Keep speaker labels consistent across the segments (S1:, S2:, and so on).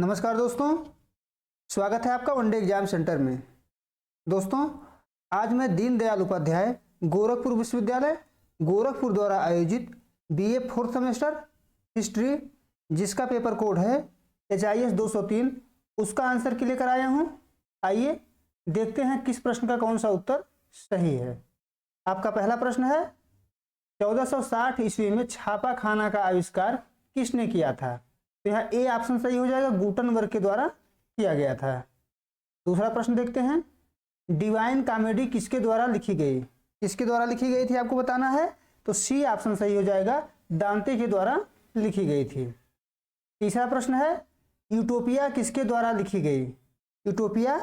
S1: नमस्कार दोस्तों, स्वागत है आपका वनडे एग्जाम सेंटर में। दोस्तों, आज मैं दीनदयाल उपाध्याय गोरखपुर विश्वविद्यालय गोरखपुर द्वारा आयोजित बीए फोर्थ सेमेस्टर हिस्ट्री, जिसका पेपर कोड है HIS 203, उसका आंसर की लेकर आया हूं। आइए देखते हैं किस प्रश्न का कौन सा उत्तर सही है। आपका पहला प्रश्न है, 1460 ईस्वी में छापा खाना का आविष्कार किसने किया था? तो यहाँ ए ऑप्शन सही हो जाएगा, गुटनबर्ग के द्वारा किया गया था। दूसरा प्रश्न देखते हैं, डिवाइन कॉमेडी किसके द्वारा लिखी गई? किसके द्वारा लिखी गई थी आपको बताना है, तो सी ऑप्शन सही हो जाएगा, दांते के द्वारा लिखी गई थी। तीसरा प्रश्न है, यूटोपिया किसके द्वारा लिखी गई? यूटोपिया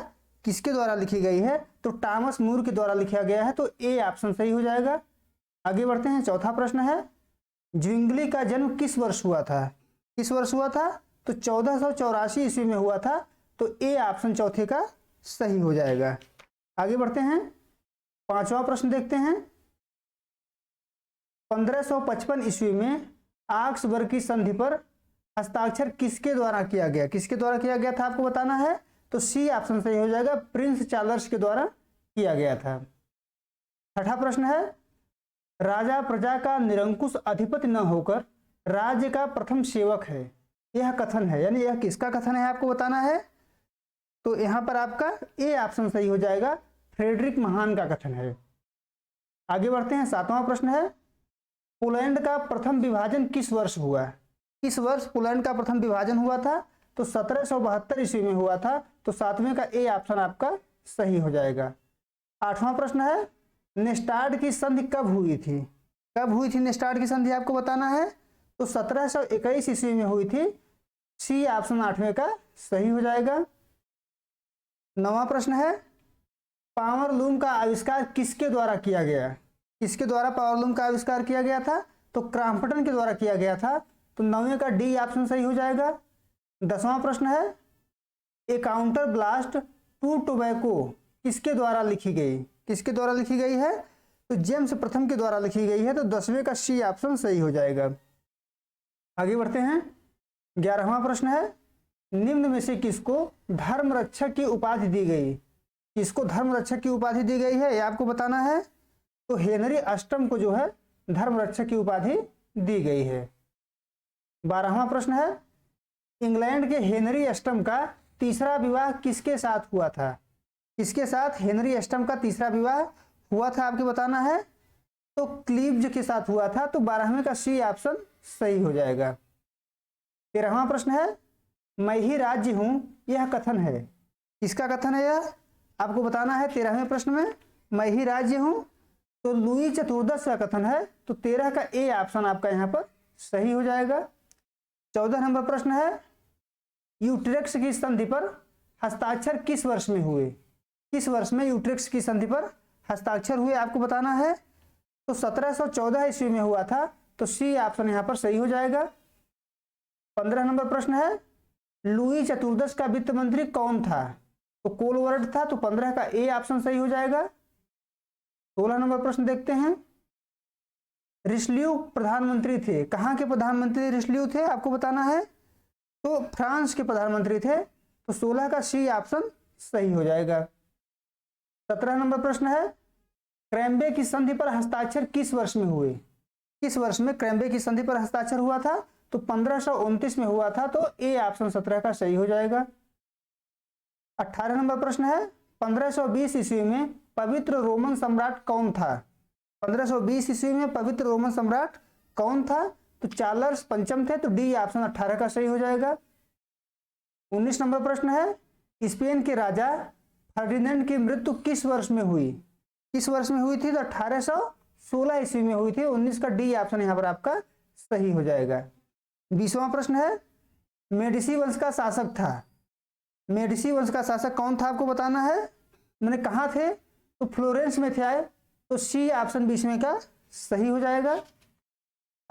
S1: किसके द्वारा लिखी गई है? तो टॉमस मूर के द्वारा लिखा गया है, तो ए ऑप्शन सही हो जाएगा। आगे बढ़ते हैं। चौथा प्रश्न है, ज्विंगली का जन्म किस वर्ष हुआ था? किस वर्ष हुआ था? तो 1484 ईस्वी में हुआ था, तो ए ऑप्शन चौथे का सही हो जाएगा। आगे बढ़ते हैं। पांचवा प्रश्न देखते हैं, 1555 ईस्वी में ऑक्सबर्ग की संधि पर हस्ताक्षर किसके द्वारा किया गया? किसके द्वारा किया गया था आपको बताना है, तो सी ऑप्शन सही हो जाएगा, प्रिंस चार्ल्स के द्वारा किया गया था। छठा प्रश्न है, राजा प्रजा का निरंकुश अधिपति न होकर राज्य का प्रथम सेवक है, यह कथन है, यानी यह किसका कथन है आपको बताना है, तो यहां पर आपका ए ऑप्शन सही हो जाएगा, फ्रेडरिक महान का कथन है। आगे बढ़ते हैं। सातवां प्रश्न है, पोलैंड का प्रथम विभाजन किस वर्ष हुआ? किस वर्ष पोलैंड का प्रथम विभाजन हुआ था? तो 1772 ईस्वी में हुआ था, तो सातवें का ए ऑप्शन आपका सही हो जाएगा। आठवां प्रश्न है, नेस्टाड की संधि कब हुई थी? कब हुई थी नेस्टाड की संधि आपको बताना है, तो 1721 ईस्वी में हुई थी, सी ऑप्शन आठवें का सही हो जाएगा। नवां प्रश्न है, पावर लूम का आविष्कार किसके द्वारा किया गया? किसके द्वारा पावर लूम का आविष्कार किया गया था? तो क्रॉम्पटन के द्वारा किया गया था, तो नौवें का डी ऑप्शन सही हो जाएगा। 10वां प्रश्न है, ए काउंटर ब्लास्ट टू टोबैको किसके द्वारा लिखी गई? किसके द्वारा लिखी गई है? तो जेम्स प्रथम के द्वारा लिखी गई है, तो 10वें का सी ऑप्शन सही हो जाएगा। आगे बढ़ते हैं। 11वां प्रश्न है, निम्न में से किसको धर्म रक्षक की उपाधि दी गई? किसको धर्म रक्षक की उपाधि दी गई है, ये आपको बताना है, तो हेनरी अष्टम को जो है धर्म रक्षक की उपाधि दी गई है। 12वां प्रश्न है, इंग्लैंड के हेनरी अष्टम का तीसरा विवाह किसके साथ हुआ था? किसके साथ हेनरी अष्टम का तीसरा विवाह हुआ था आपको बताना है, तो क्लीव्स के साथ हुआ था, तो 12वें का सी ऑप्शन सही हो जाएगा। 13वां प्रश्न है, मैं ही राज्य हूं यह कथन है, किसका कथन है यह आपको बताना है। 13वें प्रश्न में मैं ही राज्य हूं, तो लुई चतुर्दश का कथन है, तो 13 का ए ऑप्शन आपका यहां पर सही हो जाएगा। 14 नंबर प्रश्न है, यूट्रेक्ट की संधि पर हस्ताक्षर किस वर्ष में हुए? किस वर्ष में यूट्रेक्ट की संधि पर हस्ताक्षर हुए आपको बताना है, तो 1714 ईस्वी में हुआ था, तो सी ऑप्शन यहां पर सही हो जाएगा। 15 नंबर प्रश्न है, लुई चतुर्दश का वित्त मंत्री कौन था? तो कोलवर्ट था, तो 15 का ए ऑप्शन सही हो जाएगा। 16 नंबर प्रश्न देखते हैं, रिशलियू प्रधानमंत्री थे, कहां के प्रधानमंत्री रिशलियू थे आपको बताना है, तो फ्रांस के प्रधानमंत्री थे, तो 16 का सी ऑप्शन सही हो जाएगा। 17 नंबर प्रश्न है, क्रैम्बे की संधि पर हस्ताक्षर किस वर्ष में हुए? किस वर्ष में क्रैम्बे की संधि पर हस्ताक्षर हुआ था? तो 1529 में हुआ था, तो ए ऑप्शन 17 का सही हो जाएगा। 18 नंबर प्रश्न है, 1520 ईस्वी में पवित्र रोमन सम्राट कौन था? 1520 ईस्वी में पवित्र रोमन सम्राट कौन था? तो चार्ल्स पंचम थे, तो डी ऑप्शन 18 का सही हो जाएगा। 19 नंबर प्रश्न है, स्पेन के राजा फर्डिनेंड की मृत्यु किस वर्ष में हुई? किस वर्ष में हुई थी? तो 1816 ईस्वी में हुई थी, 19 का डी ऑप्शन यहां पर आपका सही हो जाएगा। 20वां प्रश्न है, मेडिसी वंश का शासक था, मेडिसी वंश का शासक कौन था आपको बताना है, मैंने कहा थे, तो फ्लोरेंस में थे आए, तो सी ऑप्शन 20वें का सही हो जाएगा।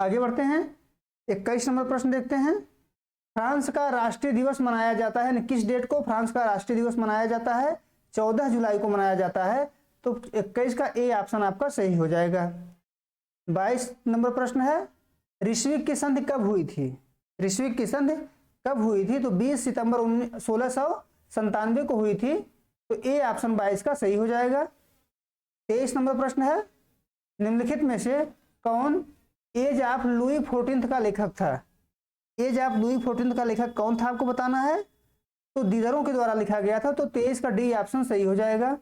S1: आगे बढ़ते हैं। 21 नंबर प्रश्न देखते हैं, फ्रांस का राष्ट्रीय दिवस मनाया जाता है, किस डेट को फ्रांस का राष्ट्रीय दिवस मनाया जाता है? 14 जुलाई को मनाया जाता है, तो 21 का ए ऑप्शन आपका सही हो जाएगा। 22 नंबर प्रश्न है, ऋष्विक की संधि कब हुई थी? ऋष्विक की संधि कब हुई थी? तो 20 सितंबर 1697 को हुई थी। तो ए ऑप्शन 22 का सही हो जाएगा। 23 नंबर प्रश्न है, निम्नलिखित में से कौन एज ऑफ लुई 14 का लेखक था? एज ऑफ लुई 14 का लेखक कौन था आपको बताना है। तो दीदरों के द्वारा लिखा गया था। तो 23 का डी ऑप्शन सही हो जाएगा।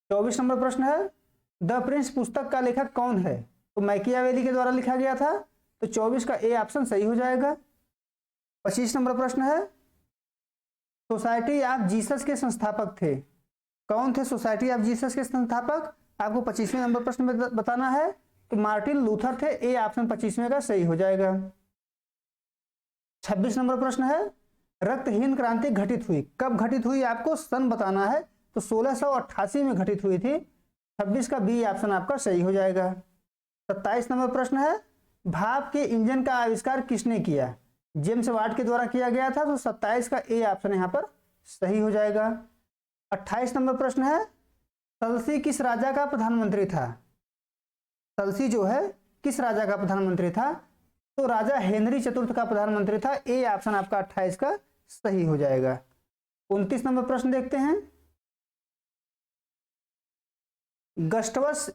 S1: 24 नंबर प्रश्न है, द प्रिंस पुस्तक का लेखक कौन है? तो मैकियावेली के द्वारा लिखा गया था। तो 24 का ए ऑप्शन सही हो जाएगा। 25 नंबर प्रश्न है, सोसाइटी ऑफ जीसस के संस्थापक थे? कौन थे सोसाइटी ऑफ जीसस के संस्थापक? आपको 25वें नंबर प्रश्न में बताना है। तो मार्टिन लूथर थे। ए ऑप्शन 25वें का सही हो जाएगा। 26 नंबर प्रश्न है, रक्तहीन क्रांति घटित हुई कब घटित हुई? आपको सन बताना है। तो 1688 में घटित हुई थी। 26 का बी ऑप्शन आपका सही हो जाएगा। 27 नंबर प्रश्न है, भाप के इंजन का आविष्कार किसने किया? जेम्स वाट के द्वारा किया गया था। तो 27 का ए ऑप्शन यहाँ पर सही हो जाएगा। 28 नंबर प्रश्न है, सल्सी किस राजा का प्रधानमंत्री था? सल्सी जो है किस राजा का प्रधानमंत्री था? तो राजा हेनरी चतुर्थ का प्रधानमंत्री था। ए ऑप्शन आपका 28 का सही हो जाएगा। 29 नंबर प्रश्न देखते हैं, गस्टवस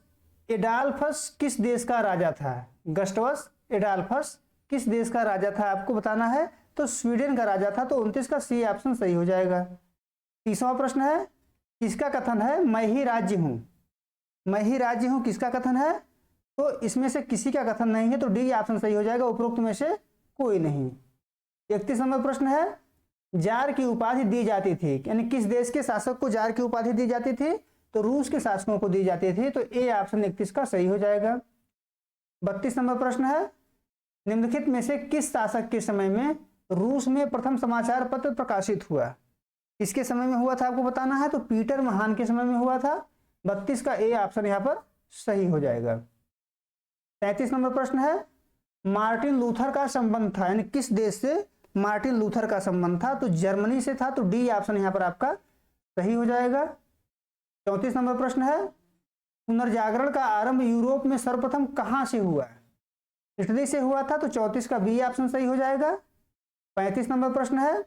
S1: एडाल्फस किस देश का राजा था? गस्टवस एडाल्फस किस देश का राजा था आपको बताना है। तो स्वीडन का राजा था। तो 29 का सी ऑप्शन सही हो जाएगा। 30वां प्रश्न है, किसका कथन है मैं ही राज्य हूं? मैं ही राज्य हूं किसका कथन है? तो इसमें से किसी का कथन नहीं है। तो डी ऑप्शन सही हो जाएगा, उपरोक्त में से कोई नहीं। 31 नंबर प्रश्न है, जार की उपाधि दी जाती थी, यानी किस देश के शासक को जार की उपाधि दी जाती थी? तो रूस के शासकों को दी जाती थी। तो ए ऑप्शन 31 का सही हो जाएगा। 32 नंबर प्रश्न है, निम्नलिखित में से किस शासक के समय में रूस में प्रथम समाचार पत्र प्रकाशित हुआ? किसके समय में हुआ था आपको बताना है। तो पीटर महान के समय में हुआ था। 32 का ए ऑप्शन यहाँ पर सही हो जाएगा। 33 नंबर प्रश्न है, मार्टिन लूथर का संबंध था, यानी किस देश से मार्टिन लूथर का संबंध था? तो जर्मनी से था। तो डी ऑप्शन यहाँ पर आपका सही हो जाएगा। 34 नंबर प्रश्न है, पुनर्जागरण का आरंभ यूरोप में सर्वप्रथम कहां से हुआ? इटली से हुआ था। तो 34 का बी ऑप्शन सही हो जाएगा। 35 नंबर प्रश्न है,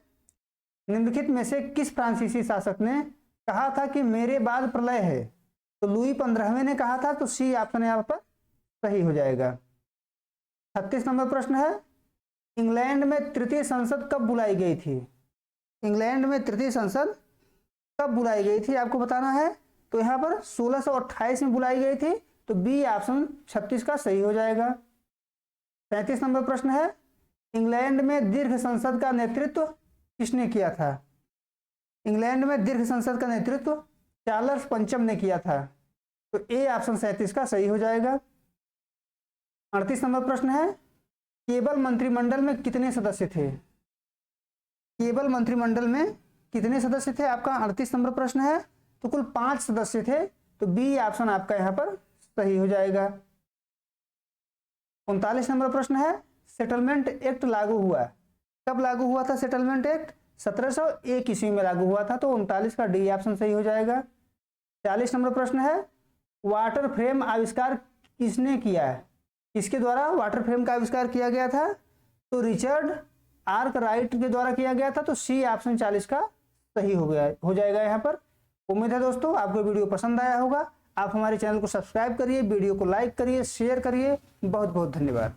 S1: निम्नलिखित में से किस फ्रांसीसी शासक ने कहा था कि मेरे बाद प्रलय है? तो लुई 15वें ने कहा था। तो सी ऑप्शन यहाँ पर सही हो जाएगा। 36 नंबर प्रश्न है, इंग्लैंड में तृतीय संसद कब बुलाई गई थी? इंग्लैंड में तृतीय संसद कब बुलाई गई थी आपको बताना है। तो यहाँ पर 1628 में बुलाई गई थी। तो बी ऑप्शन 36 का सही हो जाएगा। 37 नंबर प्रश्न है, इंग्लैंड में दीर्घ संसद का नेतृत्व किसने किया था? इंग्लैंड में दीर्घ संसद का नेतृत्व चार्ल्स पंचम ने किया था। तो ए ऑप्शन 37 का सही हो जाएगा। 38 नंबर प्रश्न है, केवल मंत्रिमंडल में कितने सदस्य थे? केवल मंत्रिमंडल में कितने सदस्य थे आपका 38 नंबर प्रश्न है। तो कुल 5 सदस्य थे। तो बी ऑप्शन आपका यहाँ पर सही हो जाएगा। 39 नंबर प्रश्न है, सेटलमेंट एक्ट लागू हुआ कब लागू हुआ था? सेटलमेंट एक्ट 1701 ईस्वी में लागू हुआ था। तो 39 का डी ऑप्शन सही हो जाएगा। 40 नंबर प्रश्न है, वाटर फ्रेम आविष्कार किसने किया है? किसके द्वारा वाटर फ्रेम का आविष्कार किया गया था? तो रिचर्ड आर्कराइट के द्वारा किया गया था। तो सी ऑप्शन 40 का सही हो जाएगा यहाँ पर। उम्मीद है दोस्तों आपको वीडियो पसंद आया होगा। आप हमारे चैनल को सब्सक्राइब करिए, वीडियो को लाइक करिए, शेयर करिए। बहुत बहुत धन्यवाद।